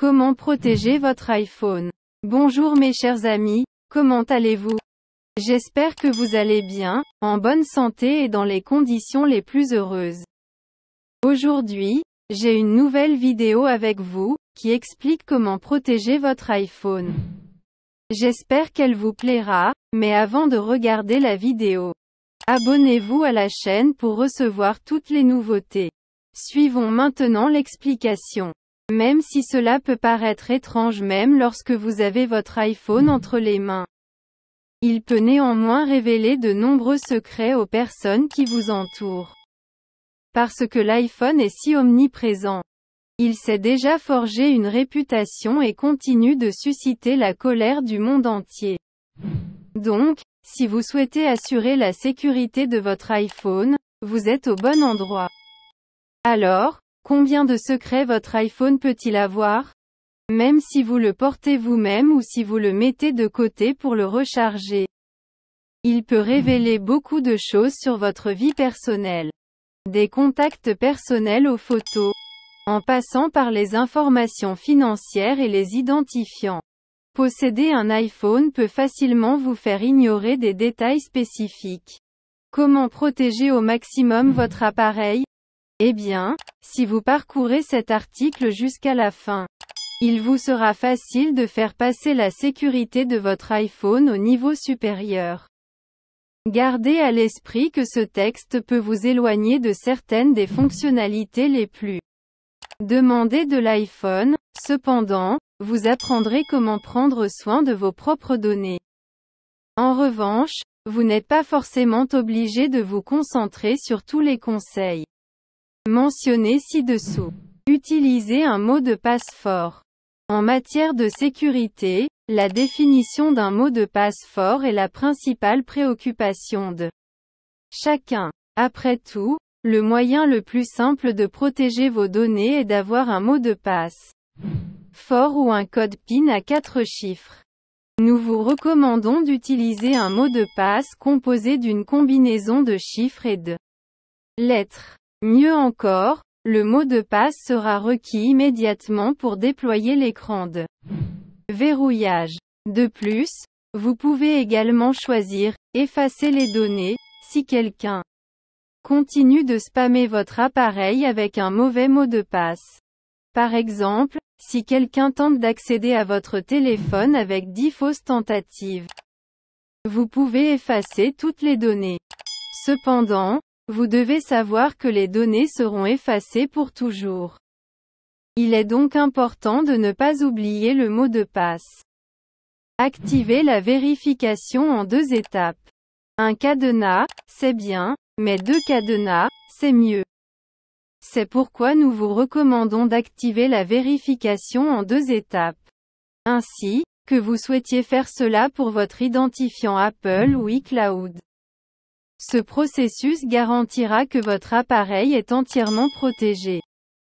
Comment protéger votre iPhone? Bonjour mes chers amis, comment allez-vous? J'espère que vous allez bien, en bonne santé et dans les conditions les plus heureuses. Aujourd'hui, j'ai une nouvelle vidéo avec vous, qui explique comment protéger votre iPhone. J'espère qu'elle vous plaira, mais avant de regarder la vidéo, abonnez-vous à la chaîne pour recevoir toutes les nouveautés. Suivons maintenant l'explication. Même si cela peut paraître étrange même lorsque vous avez votre iPhone entre les mains, il peut néanmoins révéler de nombreux secrets aux personnes qui vous entourent. Parce que l'iPhone est si omniprésent, il s'est déjà forgé une réputation et continue de susciter la colère du monde entier. Donc, si vous souhaitez assurer la sécurité de votre iPhone, vous êtes au bon endroit. Alors, combien de secrets votre iPhone peut-il avoir? Même si vous le portez vous-même ou si vous le mettez de côté pour le recharger. Il peut révéler beaucoup de choses sur votre vie personnelle. Des contacts personnels aux photos, en passant par les informations financières et les identifiants. Posséder un iPhone peut facilement vous faire ignorer des détails spécifiques. Comment protéger au maximum votre appareil? Eh bien, si vous parcourez cet article jusqu'à la fin, il vous sera facile de faire passer la sécurité de votre iPhone au niveau supérieur. Gardez à l'esprit que ce texte peut vous éloigner de certaines des fonctionnalités les plus demandées de l'iPhone. Cependant, vous apprendrez comment prendre soin de vos propres données. En revanche, vous n'êtes pas forcément obligé de vous concentrer sur tous les conseils mentionnés ci-dessous. Utilisez un mot de passe fort. En matière de sécurité, la définition d'un mot de passe fort est la principale préoccupation de chacun. Après tout, le moyen le plus simple de protéger vos données est d'avoir un mot de passe fort ou un code PIN à 4 chiffres. Nous vous recommandons d'utiliser un mot de passe composé d'une combinaison de chiffres et de lettres. Mieux encore, le mot de passe sera requis immédiatement pour déployer l'écran de verrouillage. De plus, vous pouvez également choisir « Effacer les données » si quelqu'un continue de spammer votre appareil avec un mauvais mot de passe. Par exemple, si quelqu'un tente d'accéder à votre téléphone avec 10 fausses tentatives, vous pouvez effacer toutes les données. Cependant, vous devez savoir que les données seront effacées pour toujours. Il est donc important de ne pas oublier le mot de passe. Activez la vérification en 2 étapes. Un cadenas, c'est bien, mais 2 cadenas, c'est mieux. C'est pourquoi nous vous recommandons d'activer la vérification en 2 étapes. Ainsi, que vous souhaitiez faire cela pour votre identifiant Apple ou iCloud. Ce processus garantira que votre appareil est entièrement protégé.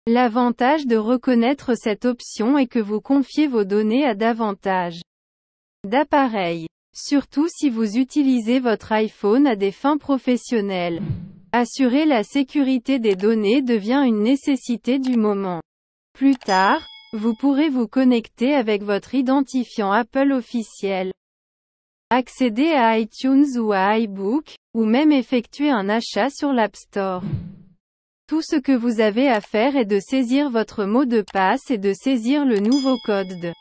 L'avantage de reconnaître cette option est que vous confiez vos données à davantage d'appareils. Surtout si vous utilisez votre iPhone à des fins professionnelles. Assurer la sécurité des données devient une nécessité du moment. Plus tard, vous pourrez vous connecter avec votre identifiant Apple officiel. Accéder à iTunes ou à iBook, ou même effectuer un achat sur l'App Store. Tout ce que vous avez à faire est de saisir votre mot de passe et de saisir le nouveau code de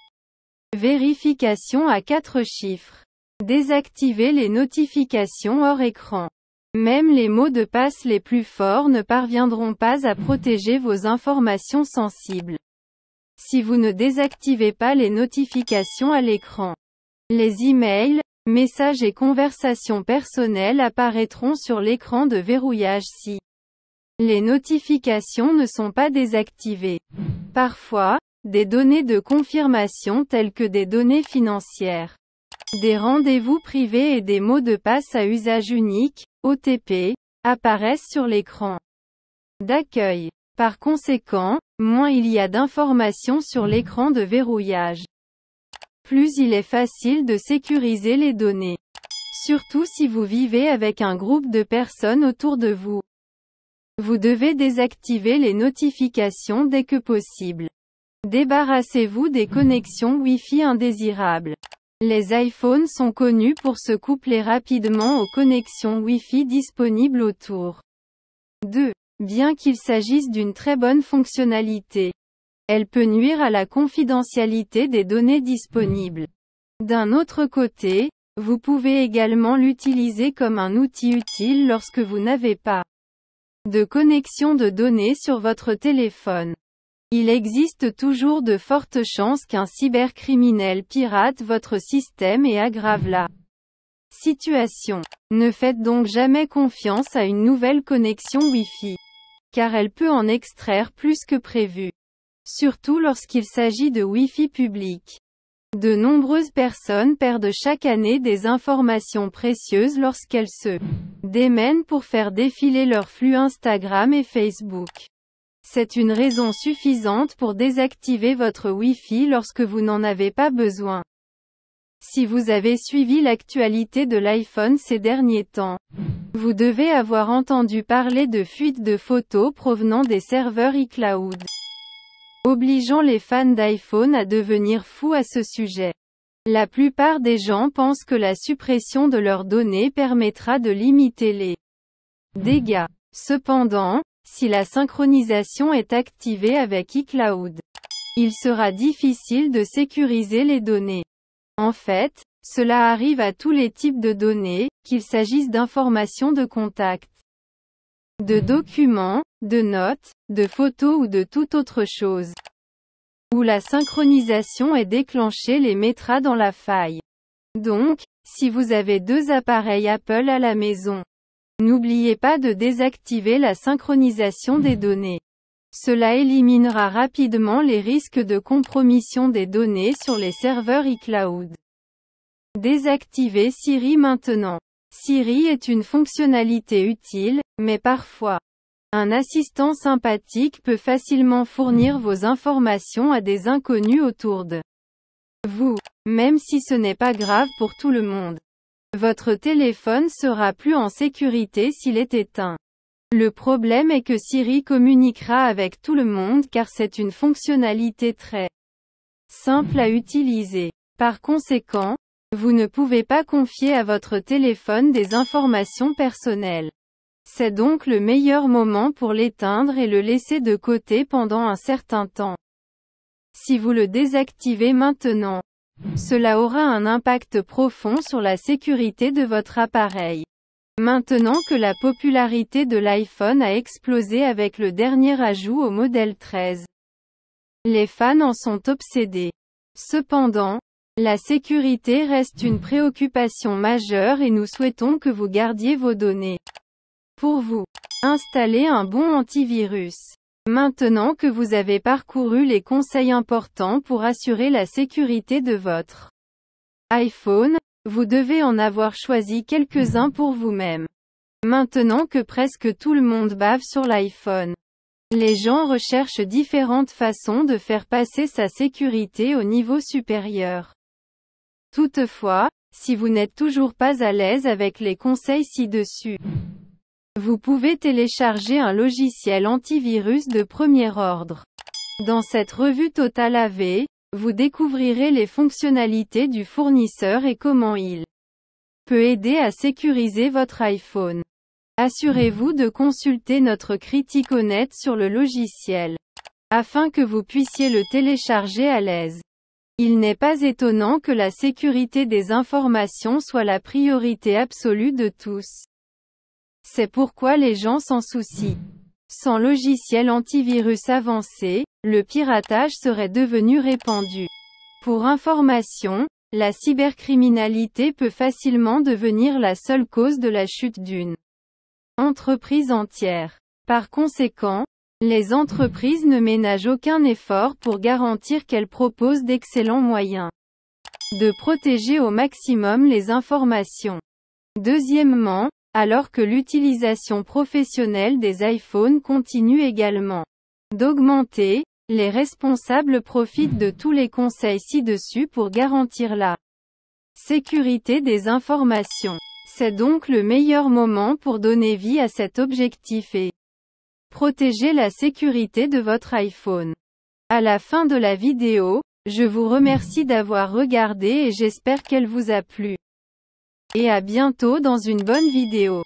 vérification à 4 chiffres. Désactivez les notifications hors écran. Même les mots de passe les plus forts ne parviendront pas à protéger vos informations sensibles. Si vous ne désactivez pas les notifications à l'écran, les emails, messages et conversations personnelles apparaîtront sur l'écran de verrouillage si les notifications ne sont pas désactivées. Parfois, des données de confirmation telles que des données financières, des rendez-vous privés et des mots de passe à usage unique, OTP, apparaissent sur l'écran d'accueil. Par conséquent, moins il y a d'informations sur l'écran de verrouillage, plus il est facile de sécuriser les données. Surtout si vous vivez avec un groupe de personnes autour de vous. Vous devez désactiver les notifications dès que possible. Débarrassez-vous des connexions Wi-Fi indésirables. Les iPhones sont connus pour se coupler rapidement aux connexions Wi-Fi disponibles autour d'eux. Bien qu'il s'agisse d'une très bonne fonctionnalité, elle peut nuire à la confidentialité des données disponibles. D'un autre côté, vous pouvez également l'utiliser comme un outil utile lorsque vous n'avez pas de connexion de données sur votre téléphone. Il existe toujours de fortes chances qu'un cybercriminel pirate votre système et aggrave la situation. Ne faites donc jamais confiance à une nouvelle connexion Wi-Fi, car elle peut en extraire plus que prévu. Surtout lorsqu'il s'agit de Wi-Fi public. De nombreuses personnes perdent chaque année des informations précieuses lorsqu'elles se démènent pour faire défiler leur flux Instagram et Facebook. C'est une raison suffisante pour désactiver votre Wi-Fi lorsque vous n'en avez pas besoin. Si vous avez suivi l'actualité de l'iPhone ces derniers temps, vous devez avoir entendu parler de fuites de photos provenant des serveurs iCloud, obligeant les fans d'iPhone à devenir fous à ce sujet. La plupart des gens pensent que la suppression de leurs données permettra de limiter les dégâts. Cependant, si la synchronisation est activée avec iCloud, il sera difficile de sécuriser les données. En fait, cela arrive à tous les types de données, qu'il s'agisse d'informations de contact, de documents, de notes, de photos ou de toute autre chose. Où la synchronisation est déclenchée les mettra dans la faille. Donc, si vous avez deux appareils Apple à la maison, n'oubliez pas de désactiver la synchronisation des données. Cela éliminera rapidement les risques de compromission des données sur les serveurs iCloud. Désactivez Siri maintenant. Siri est une fonctionnalité utile, mais parfois, un assistant sympathique peut facilement fournir vos informations à des inconnus autour de vous, même si ce n'est pas grave pour tout le monde. Votre téléphone sera plus en sécurité s'il est éteint. Le problème est que Siri communiquera avec tout le monde car c'est une fonctionnalité très simple à utiliser. Par conséquent, vous ne pouvez pas confier à votre téléphone des informations personnelles. C'est donc le meilleur moment pour l'éteindre et le laisser de côté pendant un certain temps. Si vous le désactivez maintenant, cela aura un impact profond sur la sécurité de votre appareil. Maintenant que la popularité de l'iPhone a explosé avec le dernier ajout au modèle 13, les fans en sont obsédés. Cependant, la sécurité reste une préoccupation majeure et nous souhaitons que vous gardiez vos données pour vous. Installez un bon antivirus. Maintenant que vous avez parcouru les conseils importants pour assurer la sécurité de votre iPhone, vous devez en avoir choisi quelques-uns pour vous-même. Maintenant que presque tout le monde bave sur l'iPhone, les gens recherchent différentes façons de faire passer sa sécurité au niveau supérieur. Toutefois, si vous n'êtes toujours pas à l'aise avec les conseils ci-dessus, vous pouvez télécharger un logiciel antivirus de premier ordre. Dans cette revue Total AV, vous découvrirez les fonctionnalités du fournisseur et comment il peut aider à sécuriser votre iPhone. Assurez-vous de consulter notre critique honnête sur le logiciel, afin que vous puissiez le télécharger à l'aise. Il n'est pas étonnant que la sécurité des informations soit la priorité absolue de tous. C'est pourquoi les gens s'en soucient. Sans logiciel antivirus avancé, le piratage serait devenu répandu. Pour information, la cybercriminalité peut facilement devenir la seule cause de la chute d'une entreprise entière. Par conséquent, les entreprises ne ménagent aucun effort pour garantir qu'elles proposent d'excellents moyens de protéger au maximum les informations. Deuxièmement, alors que l'utilisation professionnelle des iPhones continue également d'augmenter, les responsables profitent de tous les conseils ci-dessus pour garantir la sécurité des informations. C'est donc le meilleur moment pour donner vie à cet objectif et protéger la sécurité de votre iPhone. À la fin de la vidéo, je vous remercie d'avoir regardé et j'espère qu'elle vous a plu. Et à bientôt dans une bonne vidéo.